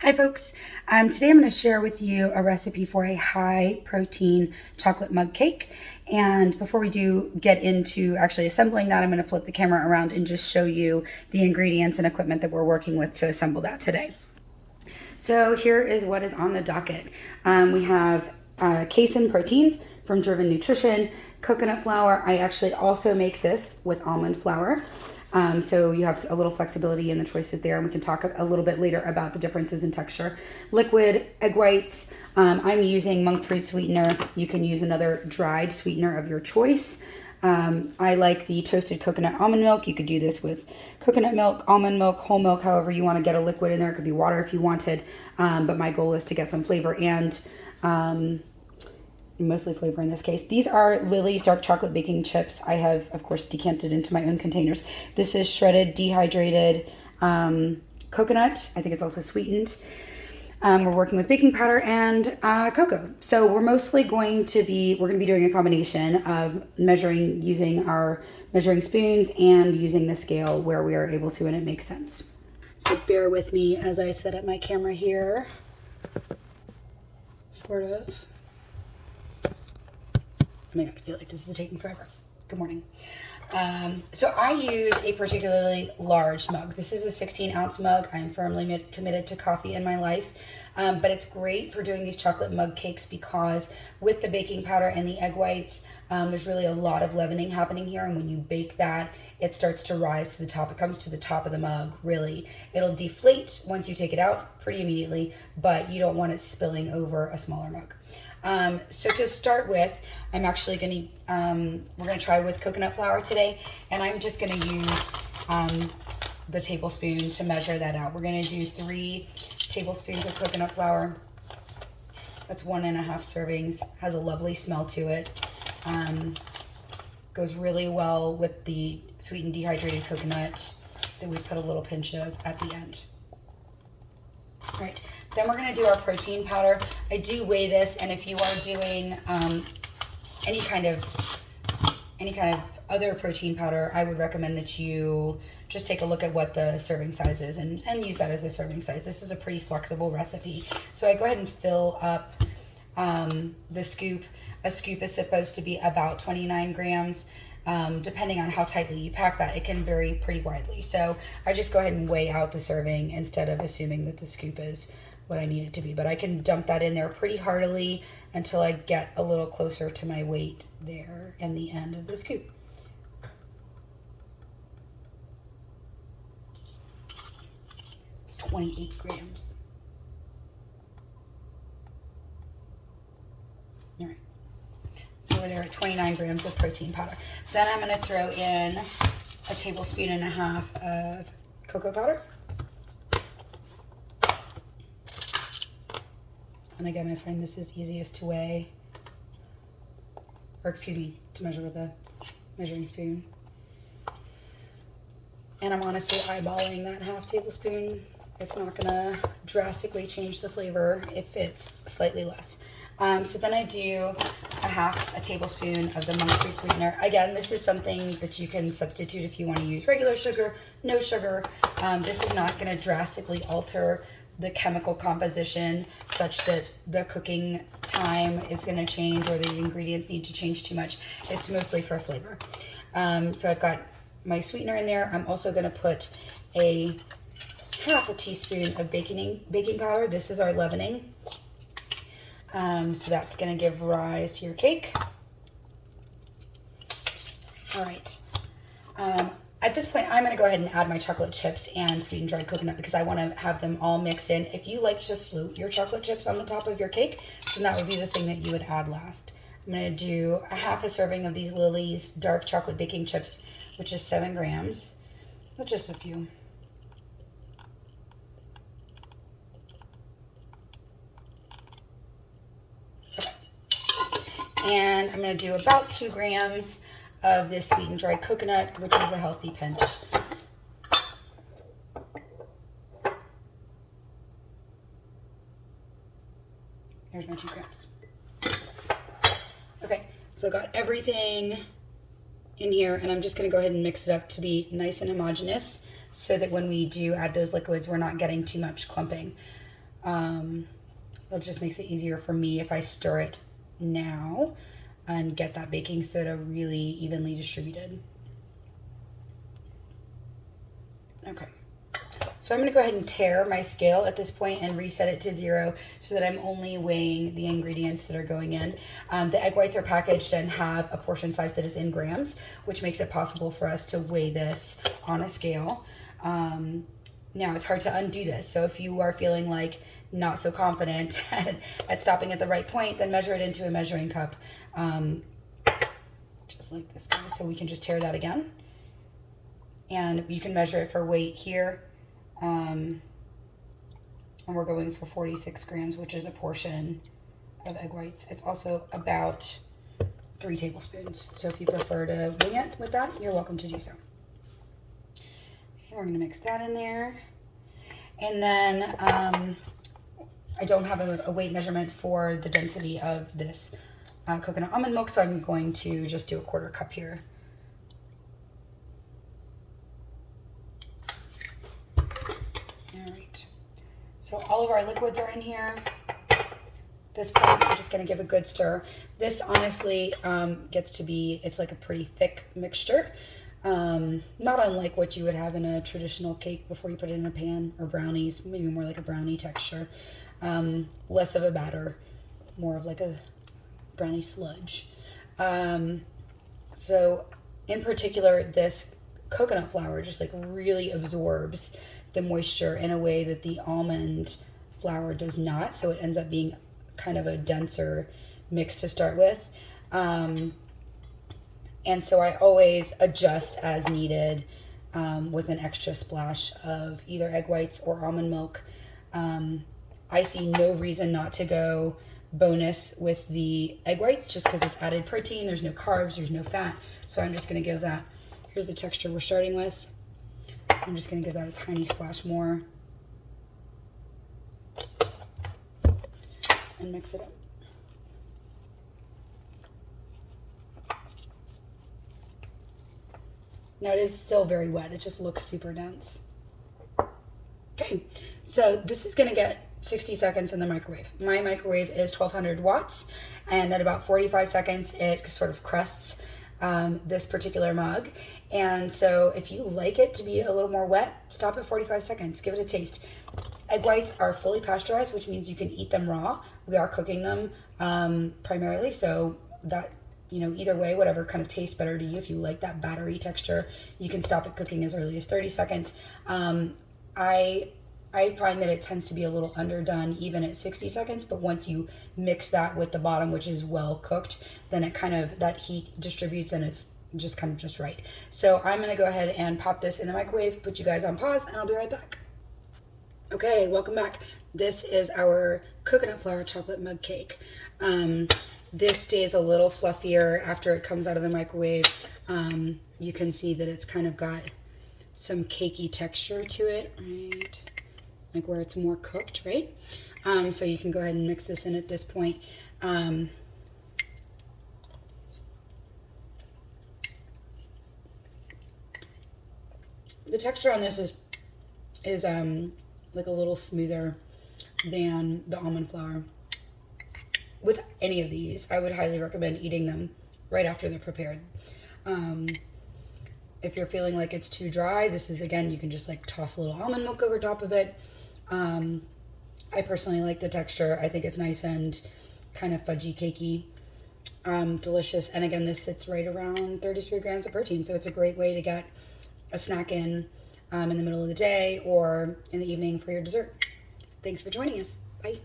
Hi folks, today I'm going to share with you a recipe for a high protein chocolate mug cake. And before we do get into actually assembling that, I'm going to flip the camera around and just show you the ingredients and equipment that we're working with to assemble that today. So here is what is on the docket. We have casein protein from Driven Nutrition, coconut flour. I actually also make this with almond flour. So you have a little flexibility in the choices there, and we can talk a little bit later about the differences in texture. Liquid egg whites. I'm using Monkfruit sweetener. You can use another dried sweetener of your choice. I like the toasted coconut almond milk. You could do this with coconut milk, almond milk, whole milk, however you want to get a liquid in there. It could be water if you wanted, but my goal is to get some flavor and mostly flavor in this case. These are Lily's dark chocolate baking chips. I have, of course, decanted into my own containers. This is shredded, dehydrated coconut. I think it's also sweetened. We're working with baking powder and cocoa. So we're mostly going to be doing a combination of measuring using our measuring spoons and using the scale where we are able to and it makes sense. So bear with me as I set up my camera here. Sort of. Oh my God, I feel like this is taking forever. Good morning. So I use a particularly large mug. This is a 16-ounce mug. I'm firmly committed to coffee in my life, but it's great for doing these chocolate mug cakes because with the baking powder and the egg whites, there's really a lot of leavening happening here, and when you bake that, it starts to rise to the top. It comes to the top of the mug, really. It'll deflate once you take it out pretty immediately, but you don't want it spilling over a smaller mug. So to start with, I'm actually going to, we're going to try with coconut flour today, and I'm just going to use the tablespoon to measure that out. We're going to do 3 tablespoons of coconut flour. That's 1.5 servings, has a lovely smell to it. Goes really well with the sweetened dehydrated coconut that we put a little pinch of at the end. All right, then we're going to do our protein powder. I do weigh this, and if you are doing any kind of other protein powder, I would recommend that you just take a look at what the serving size is and use that as a serving size. This is a pretty flexible recipe. So I go ahead and fill up the scoop. A scoop is supposed to be about 29 grams. Depending on how tightly you pack that, it can vary pretty widely. So I just go ahead and weigh out the serving instead of assuming that the scoop is what I need it to be. But I can dump that in there pretty heartily until I get a little closer to my weight there in the end of the scoop. It's 28 grams. All right. So we're there at 29 grams of protein powder. Then I'm going to throw in 1.5 tablespoons of cocoa powder. And again, I find this is easiest to weigh, or excuse me, to measure with a measuring spoon. And I'm honestly eyeballing that 1/2 tablespoon. It's not going to drastically change the flavor if it's slightly less. So then I do 1/2 tablespoon of the Monkfruit sweetener. Again, this is something that you can substitute if you want to use regular sugar, no sugar. This is not going to drastically alter the chemical composition such that the cooking time is going to change or the ingredients need to change too much. It's mostly for flavor. So I've got my sweetener in there. I'm also going to put a 1/2 teaspoon of baking powder. This is our leavening. So that's going to give rise to your cake. All right. At this point, I'm going to go ahead and add my chocolate chips and sweetened dried coconut because I want to have them all mixed in. If you like to float your chocolate chips on the top of your cake, then that would be the thing that you would add last. I'm going to do 1/2 serving of these Lily's dark chocolate baking chips, which is 7 grams, but just a few. And I'm going to do about 2 grams of this sweetened dried coconut, which is a healthy pinch. Here's my 2 grams. Okay, so I got everything in here, and I'm just going to go ahead and mix it up to be nice and homogeneous so that when we do add those liquids, we're not getting too much clumping. That just makes it easier for me if I stir it now and get that baking soda really evenly distributed. Okay. So I'm going to go ahead and tare my scale at this point and reset it to 0 so that I'm only weighing the ingredients that are going in. The egg whites are packaged and have a portion size that is in grams, which makes it possible for us to weigh this on a scale. Now it's hard to undo this. So if you are feeling like not so confident at stopping at the right point, then measure it into a measuring cup. Just like this guy. So we can just tare that again. And you can measure it for weight here. And we're going for 46 grams, which is a portion of egg whites. It's also about 3 tablespoons. So if you prefer to wing it with that, you're welcome to do so. Okay, we're gonna mix that in there. And then I don't have a weight measurement for the density of this coconut almond milk, so I'm going to just do a 1/4 cup here. So all of our liquids are in here. At this point, I'm just gonna give a good stir. This honestly gets to be, it's like a pretty thick mixture. Not unlike what you would have in a traditional cake before you put it in a pan, or brownies, maybe more like a brownie texture. Less of a batter, more of like a brownie sludge. So in particular, this coconut flour just like really absorbs the moisture in a way that the almond flour does not. So it ends up being kind of a denser mix to start with. And so I always adjust as needed with an extra splash of either egg whites or almond milk. I see no reason not to go bonus with the egg whites just because it's added protein. There's no carbs, there's no fat. So I'm just going to give that. Here's the texture we're starting with. I'm just going to give that a tiny splash more and mix it up. Now it is still very wet. It just looks super dense. Okay, so this is going to get 60 seconds in the microwave. My microwave is 1200 watts, and at about 45 seconds it sort of crusts this particular mug. And so if you like it to be a little more wet, stop at 45 seconds, give it a taste. Egg whites are fully pasteurized, which means you can eat them raw. We are cooking them primarily, so that, you know, either way, whatever kind of tastes better to you. If you like that battery texture, you can stop it cooking as early as 30 seconds. I find that it tends to be a little underdone even at 60 seconds, but once you mix that with the bottom, which is well cooked, then it kind of, that heat distributes and it's just kind of just right. So I'm gonna go ahead and pop this in the microwave, put you guys on pause, and I'll be right back. Okay, welcome back. This is our coconut flour chocolate mug cake. This stays a little fluffier after it comes out of the microwave. You can see that it's kind of got some cakey texture to it, right? Like where it's more cooked, right? So you can go ahead and mix this in at this point. The texture on this is like a little smoother than the almond flour. With any of these, I would highly recommend eating them right after they're prepared. If you're feeling like it's too dry, this is, again, you can just like toss a little almond milk over top of it. I personally like the texture. I think it's nice and kind of fudgy cakey, delicious. And again, this sits right around 33 grams of protein. So it's a great way to get a snack in the middle of the day or in the evening for your dessert. Thanks for joining us. Bye.